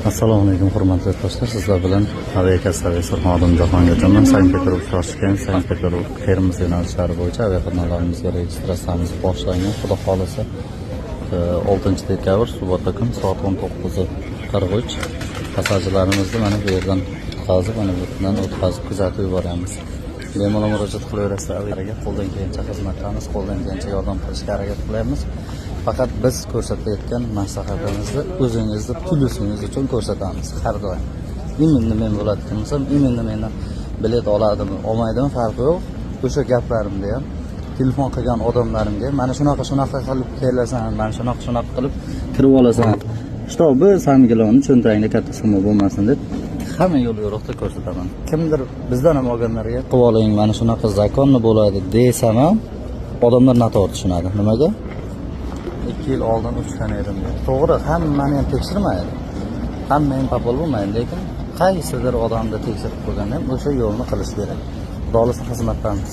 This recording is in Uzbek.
Assalomu alaykum hurmatli do'stlar, sizlar bilan aviakassaviy Surxondaryo Jahongirjondan Sankt-Peterburg Toshkent, Sankt-Peterburg Termiz yo'nalishlari bo'yicha aviaqatnovlarimizga registratsiyamiz boshlangan. Xudo xolisa 6 dekabr subota kun soat 19:43 passajirlarimizni mana bu yerdan o'tkazib, mana bu yerdan o'tkazib kuzatib yuboramiz. Bemalol murojaat qilaverasiz, aviaga qo'ldan kelgancha xizmat qilamiz, qo'ldan kelgancha yordam qilishga harakat qilamiz. Faqat biz ko'rsatayotgan maslahatimizni o'zingizni plyusingiz uchun ko'rsatamiz har doim. Iminni men bo'ladigan bo'lsam, iminni mendan bilet oladimi, olmaydimi farqi yo'q. O'sha gaplarimda ham telefon qilgan odamlarimga mana shunaqa qilib kelasan, mana shunaqa qilib kirib olasan. Shtobi sangilovni cho'ntagingda katta summa bo'lmasin deb hamma yo'l yo'riqda ko'rsataman. Kimdir bizdan ham olganlarga qilib oling, mana shunaqa zakonni bo'ladi desam ham odamlar noto'g'ri tushunadi. Nimaga? 2 yil oldin uchgan edim. To'g'ri, hammani ham tekshirmaydi. Hamma ham papol bo'lmaydi, lekin qaysidir odamni tekshirib qo'yganda ham o'sha yo'lni qilish kerak. Xudo xizmatdamiz.